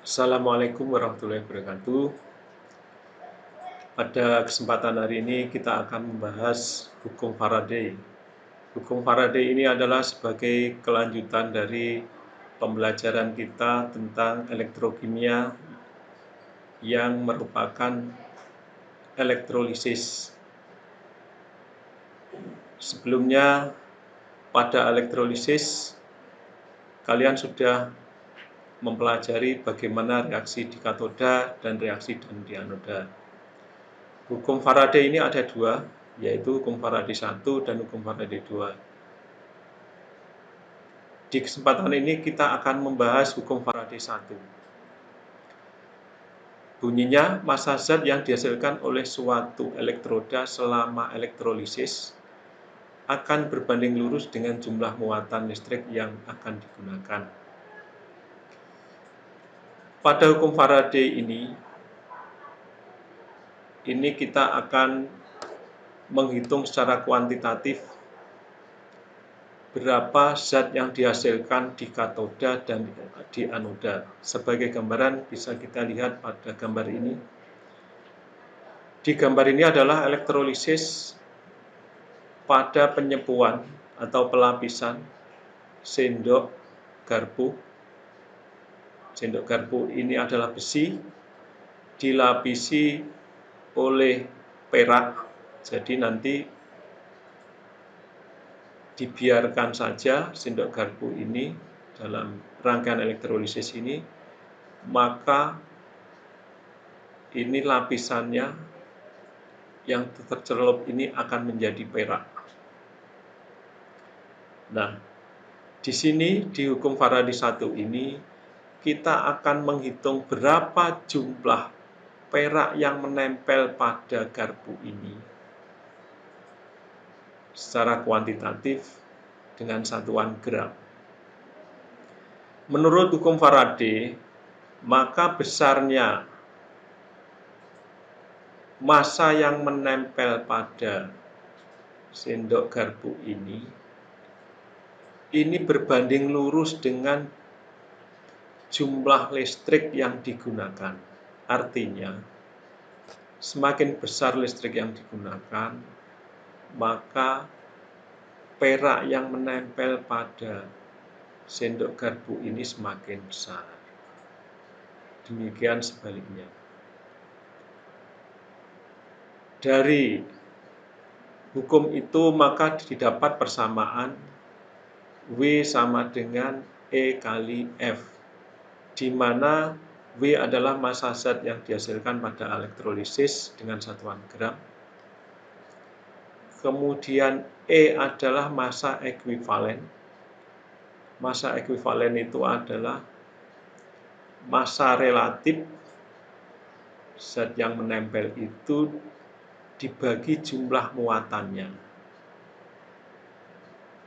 Assalamualaikum warahmatullahi wabarakatuh. Pada kesempatan hari ini kita akan membahas hukum Faraday. Hukum Faraday ini adalah sebagai kelanjutan dari pembelajaran kita tentang elektrokimia yang merupakan elektrolisis. Sebelumnya pada elektrolisis kalian sudah mempelajari bagaimana reaksi di katoda dan reaksi di anoda. Hukum Faraday ini ada dua, yaitu hukum Faraday 1 dan hukum Faraday 2. Di kesempatan ini kita akan membahas hukum Faraday 1. Bunyinya, massa zat yang dihasilkan oleh suatu elektroda selama elektrolisis akan berbanding lurus dengan jumlah muatan listrik yang akan digunakan. Pada hukum Faraday ini kita akan menghitung secara kuantitatif berapa zat yang dihasilkan di katoda dan di anoda. Sebagai gambaran bisa kita lihat pada gambar ini. Di gambar ini adalah elektrolisis pada penyepuan atau pelapisan sendok garpu. Sendok garpu ini adalah besi dilapisi oleh perak, jadi nanti dibiarkan saja sendok garpu ini dalam rangkaian elektrolisis ini, maka ini lapisannya yang tercelup ini akan menjadi perak. Nah, di sini di hukum Faraday 1 ini kita akan menghitung berapa jumlah perak yang menempel pada garpu ini secara kuantitatif dengan satuan gram. Menurut hukum Faraday, maka besarnya massa yang menempel pada sendok garpu ini berbanding lurus dengan jumlah listrik yang digunakan. Artinya, semakin besar listrik yang digunakan, maka perak yang menempel pada sendok garpu ini semakin besar. Demikian sebaliknya. Dari hukum itu maka didapat persamaan W sama dengan E kali F, di mana W adalah massa zat yang dihasilkan pada elektrolisis dengan satuan gram. Kemudian E adalah massa ekuivalen. Massa ekuivalen itu adalah massa relatif zat yang menempel itu dibagi jumlah muatannya.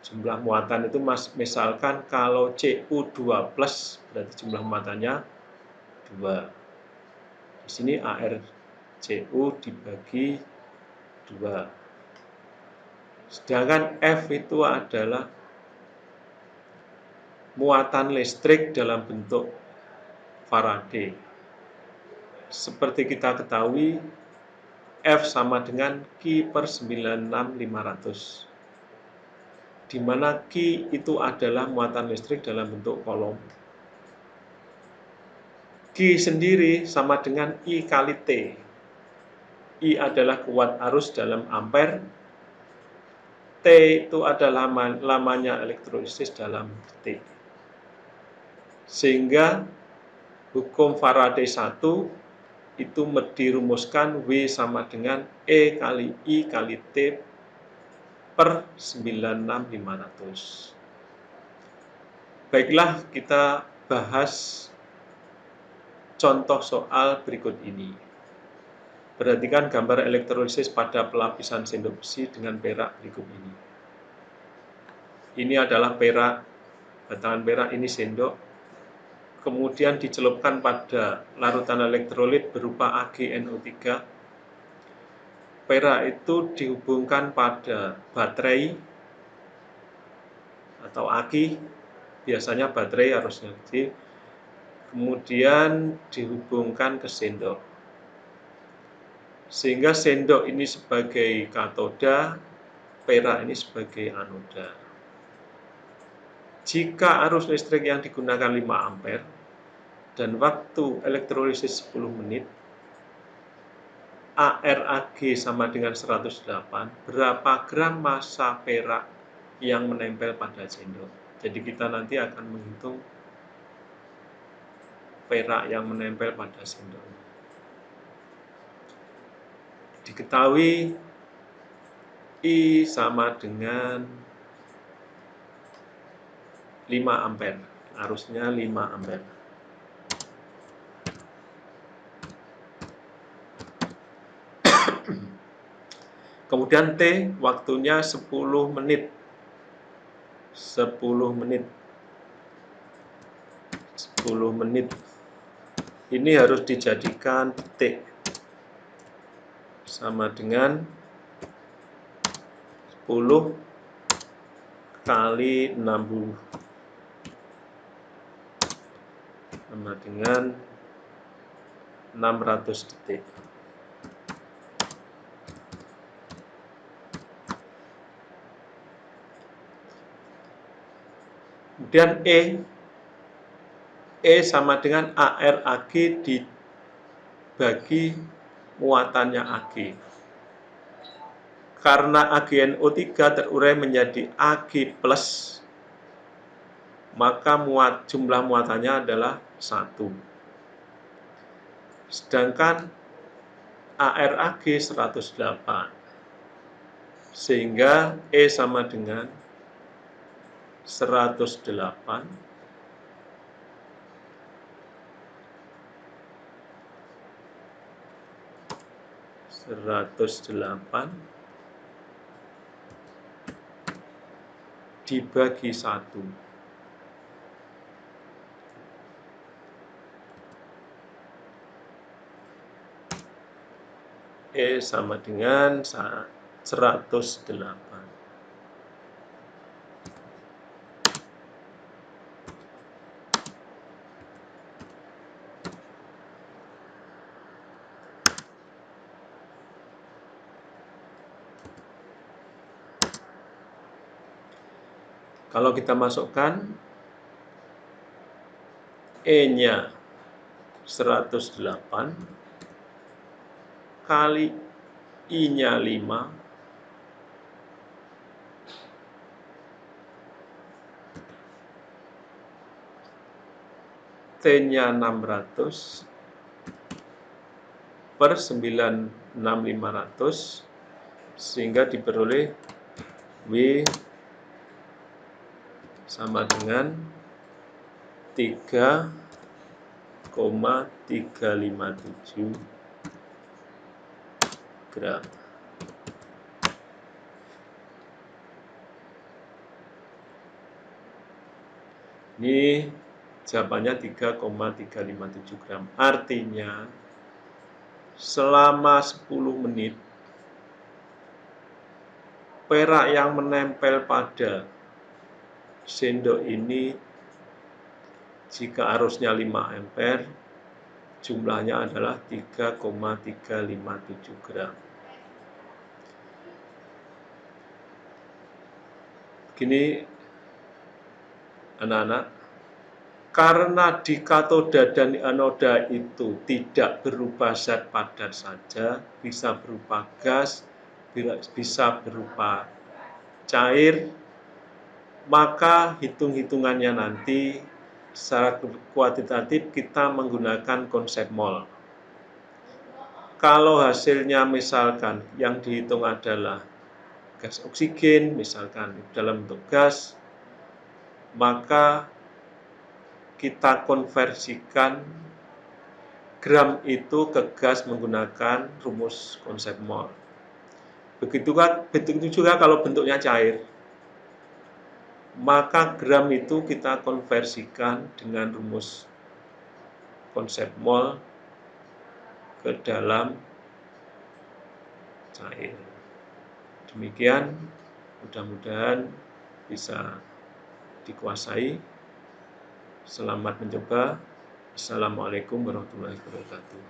Jumlah muatan itu misalkan kalau Cu2+, berarti jumlah muatannya 2. Di sini ArCu dibagi 2. Sedangkan F itu adalah muatan listrik dalam bentuk Faraday. Seperti kita ketahui, F sama dengan Q per 96500, di mana Q itu adalah muatan listrik dalam bentuk kolom. Q sendiri sama dengan I kali T. I adalah kuat arus dalam ampere, T itu adalah lamanya elektrolisis dalam detik. Sehingga hukum Faraday 1 itu dirumuskan W sama dengan E kali I kali T per 96500. Baiklah, kita bahas contoh soal berikut ini. Perhatikan gambar elektrolisis pada pelapisan sendok besi dengan perak berikut ini. Ini adalah perak, batangan perak, ini sendok. Kemudian dicelupkan pada larutan elektrolit berupa AgNO3. Perak itu dihubungkan pada baterai atau aki, biasanya baterai harusnya. kemudian dihubungkan ke sendok. Sehingga sendok ini sebagai katoda, perak ini sebagai anoda. Jika arus listrik yang digunakan 5 ampere dan waktu elektrolisis 10 menit, ARAG sama dengan 108, berapa gram massa perak yang menempel pada sendok. Jadi kita nanti akan menghitung perak yang menempel pada sendok. Diketahui I sama dengan 5 ampere, arusnya 5 ampere. Kemudian T, waktunya 10 menit. 10 menit. 10 menit. Ini harus dijadikan T. Sama dengan 10 kali 60. Sama dengan 600 detik. Kemudian E sama dengan ARAG dibagi muatannya AG. Karena AgNO3 terurai menjadi Ag+, maka jumlah muatannya adalah 1. Sedangkan ARAG 108. Sehingga E sama dengan 108 dibagi 1. E sama dengan 108. Kalau kita masukkan E-nya 108 kali I-nya 5 T-nya 600 per 96500 sehingga diperoleh W sama dengan 3,357 gram. Ini jawabannya 3,357 gram. Artinya selama 10 menit perak yang menempel pada sendok ini jika arusnya 5 ampere jumlahnya adalah 3,357 gram. Gini anak-anak, karena di katoda dan di anoda itu tidak berubah zat padat saja, bisa berupa gas, bisa berupa cair, maka hitung-hitungannya nanti secara kuantitatif kita menggunakan konsep mol. Kalau hasilnya misalkan yang dihitung adalah gas oksigen, misalkan dalam bentuk gas, maka kita konversikan gram itu ke gas menggunakan rumus konsep mol. Begitu juga kalau bentuknya cair, maka gram itu kita konversikan dengan rumus konsep mol ke dalam cair. Demikian, mudah-mudahan bisa dikuasai. Selamat mencoba. Assalamualaikum warahmatullahi wabarakatuh.